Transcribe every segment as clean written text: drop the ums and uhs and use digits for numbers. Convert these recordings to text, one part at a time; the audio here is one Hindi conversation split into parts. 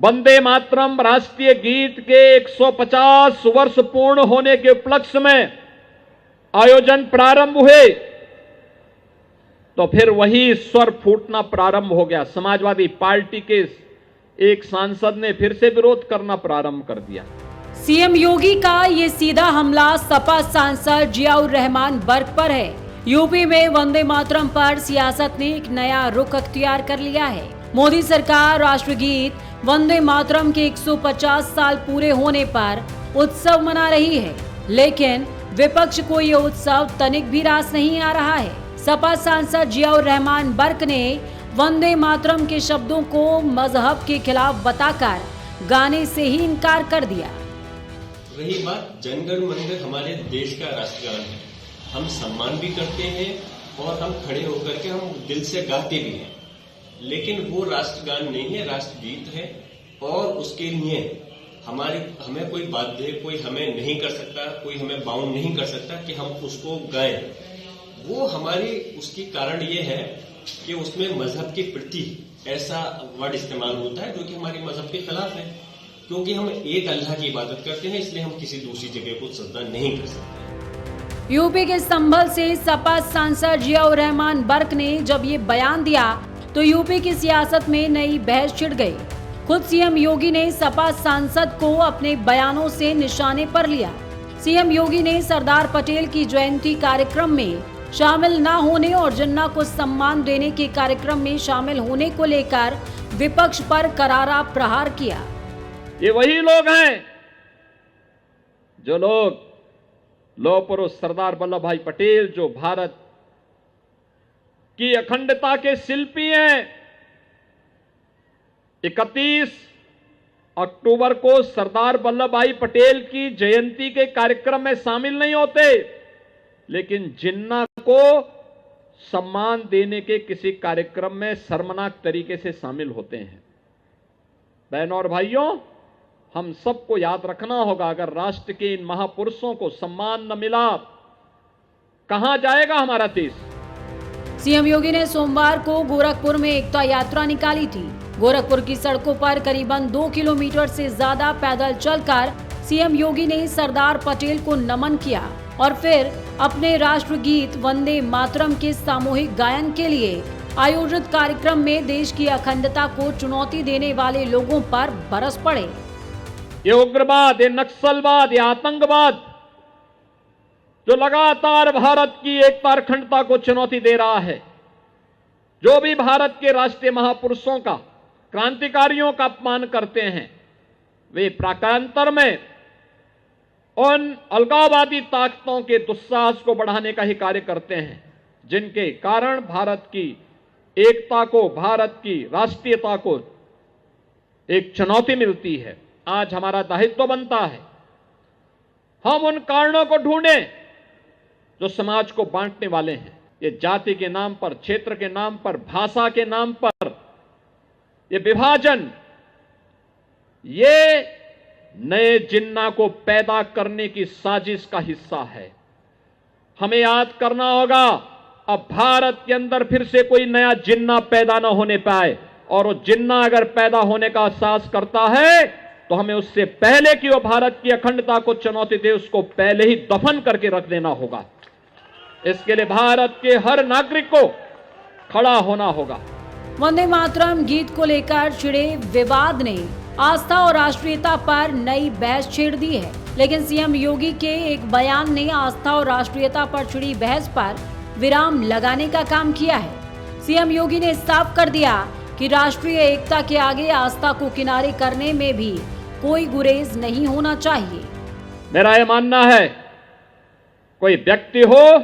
वंदे मातरम राष्ट्रीय गीत के 150 वर्ष पूर्ण होने के उपलक्ष्य में आयोजन प्रारंभ हुए तो फिर वही स्वर फूटना प्रारंभ हो गया। समाजवादी पार्टी के एक सांसद ने फिर से विरोध करना प्रारंभ कर दिया। सीएम योगी का ये सीधा हमला सपा सांसद जियाउर रहमान बर्क पर है। यूपी में वंदे मातरम पर सियासत ने एक नया रुख अख्तियार कर लिया है। मोदी सरकार राष्ट्रगीत वंदे मातरम के 150 साल पूरे होने पर उत्सव मना रही है, लेकिन विपक्ष को ये उत्सव तनिक भी रास नहीं आ रहा है। सपा सांसद जियाउर रहमान बर्क ने वंदे मातरम के शब्दों को मजहब के खिलाफ बताकर गाने से ही इनकार कर दिया। रही बात जनगण मंगल हमारे देश का राष्ट्रगान है, हम सम्मान भी करते हैं और हम खड़े होकर के हम दिल से गाते भी हैं, लेकिन वो राष्ट्रगान नहीं है, राष्ट्रगीत है। और उसके लिए हमें कोई बाध्य, कोई हमें नहीं कर सकता, कोई हमें बाउंड नहीं कर सकता कि हम उसको गाएं। वो हमारी उसकी कारण ये है कि उसमें मजहब के प्रति ऐसा वर्ड इस्तेमाल होता है जो कि हमारे मजहब के खिलाफ है, क्योंकि हम एक अल्लाह की इबादत करते हैं, इसलिए हम किसी दूसरी जगह को सजदा नहीं कर सकते। यूपी के संभल से सपा सांसद जियाउर रहमान बर्क ने जब ये बयान दिया तो यूपी की सियासत में नई बहस छिड़ गई। खुद सीएम योगी ने सपा सांसद को अपने बयानों से निशाने पर लिया। सीएम योगी ने सरदार पटेल की जयंती कार्यक्रम में शामिल न होने और जिन्ना को सम्मान देने के कार्यक्रम में शामिल होने को लेकर विपक्ष पर करारा प्रहार किया। ये वही लोग हैं जो लोग लौह पुरुष सरदार वल्लभ भाई पटेल, जो भारत की अखंडता के शिल्पी हैं, 31 अक्टूबर को सरदार वल्लभ भाई पटेल की जयंती के कार्यक्रम में शामिल नहीं होते, लेकिन जिन्ना को सम्मान देने के किसी कार्यक्रम में शर्मनाक तरीके से शामिल होते हैं। बहनों और भाइयों, हम सबको याद रखना होगा, अगर राष्ट्र के इन महापुरुषों को सम्मान न मिला, कहां जाएगा हमारा देश। सीएम योगी ने सोमवार को गोरखपुर में एकता यात्रा निकाली थी। गोरखपुर की सड़कों पर करीबन 2 किलोमीटर से ज्यादा पैदल चलकर सीएम योगी ने सरदार पटेल को नमन किया और फिर अपने राष्ट्रगीत वंदे मातरम के सामूहिक गायन के लिए आयोजित कार्यक्रम में देश की अखंडता को चुनौती देने वाले लोगों पर बरस पड़े। ये उग्रवाद, ये नक्सलवाद, ये आतंकवाद जो लगातार भारत की एकता और अखंडता को चुनौती दे रहा है, जो भी भारत के राष्ट्रीय महापुरुषों का, क्रांतिकारियों का अपमान करते हैं, वे प्राकांतर में उन अलगाववादी ताकतों के दुस्साहस को बढ़ाने का ही कार्य करते हैं, जिनके कारण भारत की एकता को, भारत की राष्ट्रीयता को एक चुनौती मिलती है। आज हमारा दायित्व बनता है हम उन कारणों को ढूंढें जो समाज को बांटने वाले हैं। ये जाति के नाम पर, क्षेत्र के नाम पर, भाषा के नाम पर ये विभाजन, ये नए जिन्ना को पैदा करने की साजिश का हिस्सा है। हमें याद करना होगा, अब भारत के अंदर फिर से कोई नया जिन्ना पैदा न होने पाए, और वो जिन्ना अगर पैदा होने का साहस करता है तो हमें उससे पहले कि वो भारत की अखंडता को चुनौती दे, उसको पहले ही दफन करके रख देना होगा। इसके लिए भारत के हर नागरिक को खड़ा होना होगा। वंदे मातरम गीत को लेकर छिड़े विवाद ने आस्था और राष्ट्रीयता पर नई बहस छेड़ दी है, लेकिन सीएम योगी के एक बयान ने आस्था और राष्ट्रीयता पर छिड़ी बहस पर विराम लगाने का काम किया है। सीएम योगी ने साफ कर दिया कि राष्ट्रीय एकता के आगे आस्था को किनारे करने में भी कोई गुरेज नहीं होना चाहिए। मेरा यह मानना है, कोई व्यक्ति हो,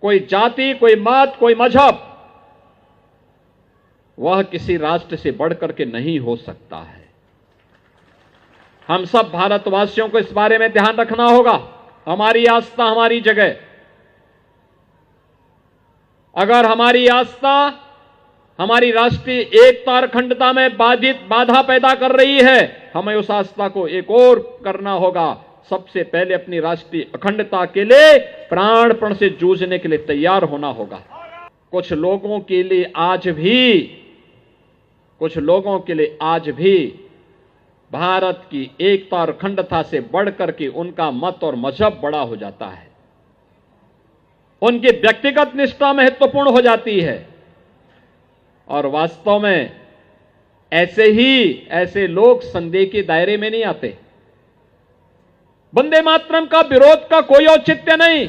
कोई जाति, कोई मत, कोई मजहब, वह किसी राष्ट्र से बढ़कर के नहीं हो सकता है। हम सब भारतवासियों को इस बारे में ध्यान रखना होगा। हमारी आस्था हमारी जगह। अगर हमारी आस्था हमारी राष्ट्रीय एकता और अखंडता में बाधा पैदा कर रही है, हमें उस आस्था को एक और करना होगा। सबसे पहले अपनी राष्ट्रीय अखंडता के लिए प्राणपण से जूझने के लिए तैयार होना होगा। कुछ लोगों के लिए आज भी कुछ लोगों के लिए आज भी भारत की एकता और अखंडता से बढ़कर के उनका मत और मजहब बड़ा हो जाता है, उनकी व्यक्तिगत निष्ठा महत्वपूर्ण हो जाती है। और वास्तव में ऐसे लोग संदेह के दायरे में नहीं आते। वंदे मातरम का विरोध का कोई औचित्य नहीं।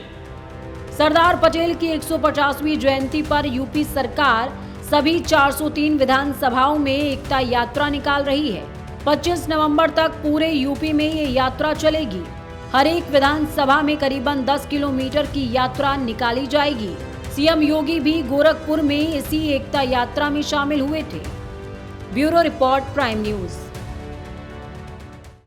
सरदार पटेल की 150वीं जयंती पर यूपी सरकार सभी 403 विधानसभाओं में एकता यात्रा निकाल रही है। 25 नवंबर तक पूरे यूपी में ये यात्रा चलेगी। हर एक विधानसभा में करीबन 10 किलोमीटर की यात्रा निकाली जाएगी। सीएम योगी भी गोरखपुर में इसी एकता यात्रा में शामिल हुए थे। Bureau report, prime news.